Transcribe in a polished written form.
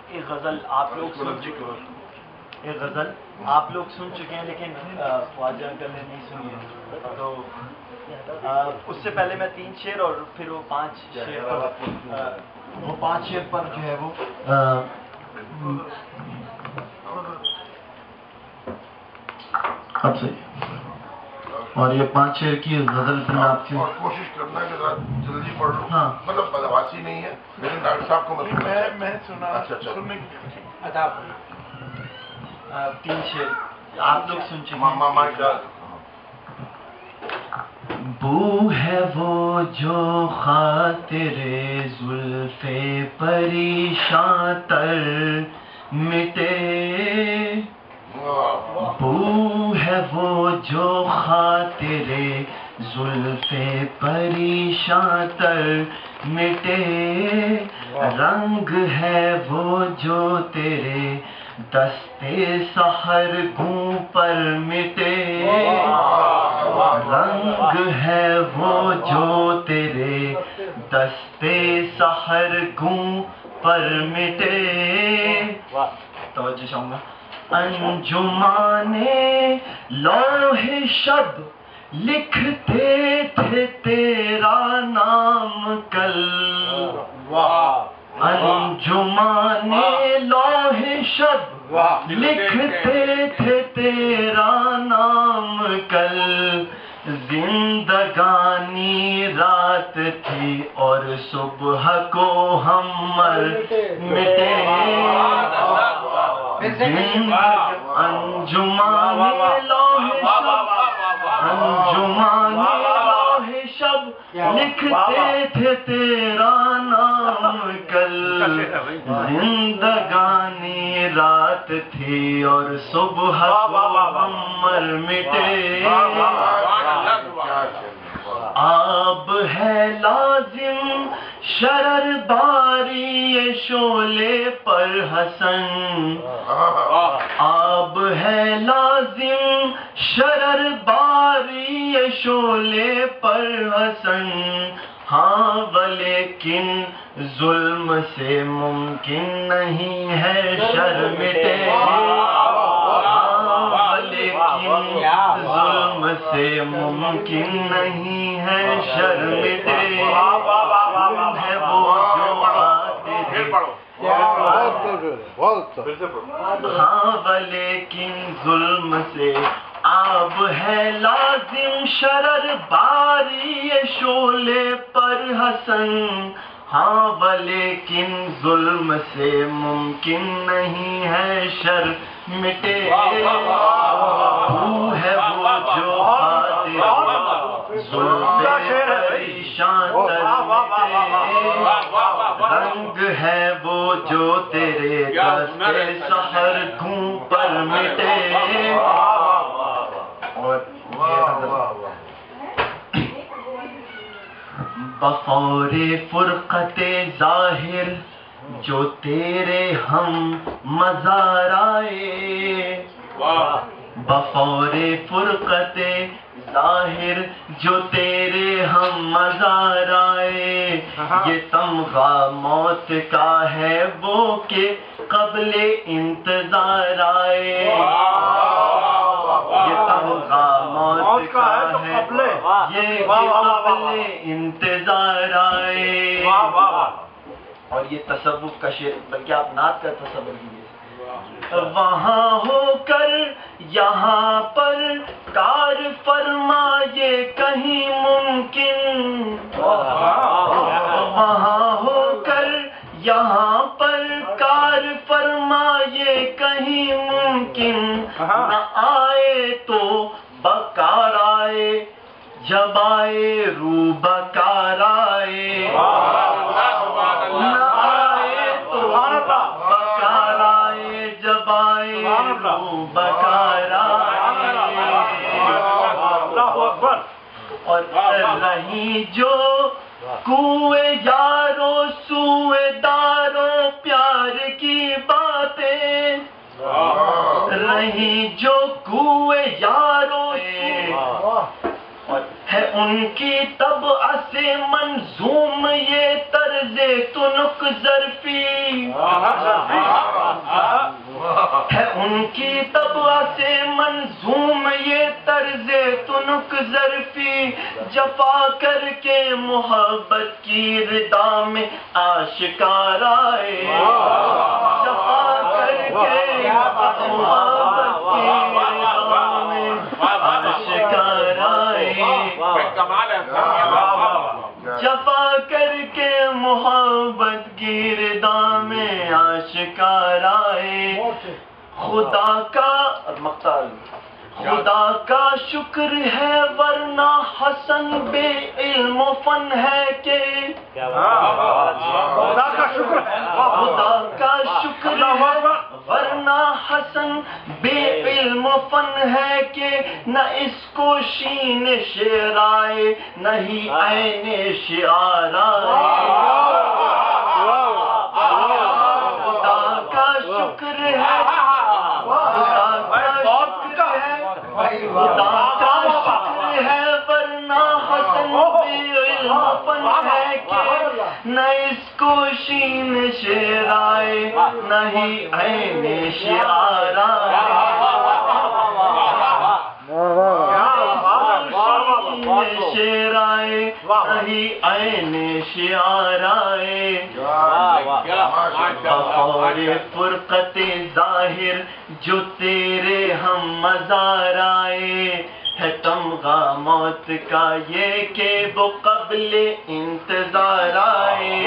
ایک غزل آپ لوگ سن چکے ہو، ایک غزل آپ لوگ سن چکے ہیں لیکن خواجہ انکل نے نہیں سنی ہے، تو اس سے پہلے میں 3 شعر اور پھر وہ 5 شعر پر جو ہے وہ اب سے اور یہ 5 شعر کی غزل پھر آپ کی اور کوشش کرنا کہ جلدی پڑھ لوں، ہاں مطلب بدواسی نہیں ہے لیکن ڈاکٹر صاحب کو میں سنا سننے کی 3 شعر آپ لوگ سن چکے ہیں۔ بو ہے وہ جو خاطر زلف پریشان تر مٹے، بو ہے وہ جو خاطر زلف پریشان تر مٹے، رنگ ہے وہ جو تیرے دستے سحر گوں پر مٹے، رنگ ہے وہ جو تیرے دستے سحر گوں پر مٹے۔ توجہ چاہوں گا۔ انجمانے لوح شب لکھتے تھے تیرا نام کل، انجمانے لوح شب لکھتے تھے تیرا نام کل، زندگانی رات تھی اور صبح کو ہم مر مٹے، انجمانے لوح شب لکھتے تھے تیرا نام کل، زندگانی رات تھی اور صبح کو ہم مر مٹے، آب ہے لازم شرر باری شعلے پر حسن، آب ہے لازم شرر باری شعلے پر حسن، ہاں ولیکن ظلم سے ممکن نہیں ہے شر مٹے، ظلم سے ممکن نہیں ہے شر مٹے، ہے وہ جو ہاں ولیکن ظلم سے آب ہے لازم شرر باری شعلے پر حسن، ہاں ولیکن ظلم سے ممکن نہیں ہے شر مٹے، وہ ہے وہ جو خاطر زلف پریشان تر مٹے، رنگ ہے وہ جو تیرے دستے سحر گوں پر مٹے، اور بفور فرقت ظاہر جو تیرے ہم مزار آئے، بفور فرقت ظاہر جو تیرے ہم مزار آئے، یہ تمغہ موت کا ہے وہ کہ قبل انتظار آئے، یہ تمغہ موت کا ہے یہ قبل انتظار آئے، اور یہ تصوف کا شعر بلکہ آپ نعت کا تصور کیجیے، وہاں ہو کر یہاں پر کار فرما یہ کہیں ممکن، وہاں ہو کر یہاں پر کار فرما یہ کہیں ممکن، نہ آئے تو بکار آئے جب آئے رو بکار آئے، نہ آئے تو بکار آئے جب آئے رو بکار آئے، اور رہی جو کوئے یارو سوئے دارو پیار کی باتیں، رہی جو کوئے یارو اور ہے ان کی طبع سے منظوم یہ طرز تنک ظرفی، ہے ان کی طبع سے منظوم یہ طرز تنک ظرفی، جفا کر کے محبت کی ردا میں آشکار آئے، جفا کر کے محبت کی ردا میں آشکار آئے، جفا کر کے محبت کی ردا میں آشکار آئے، خدا کا شکر ہے ورنہ حسن بے علم و فن ہے کہ، خدا کا شکر ہے ورنہ حسن بے علم و فن ہے کہ، نہ اس کو شین شعر آئے نہ ہی عین شعار آئے، خدا کا شکر ہے، خدا کا شکر ہے ورنہ حسن بے علم و فن ہے کہ، نہ اس کو شین شعر آئے نہ ہی عین شعار آئے، شعر آئے نہ ہی عین شعار آئے، بطور فرقت ظاہر جو تیرے ہم مزار آئے، ہے تمغہ موت کا یہ کہ وہ قبل انتظار آئے۔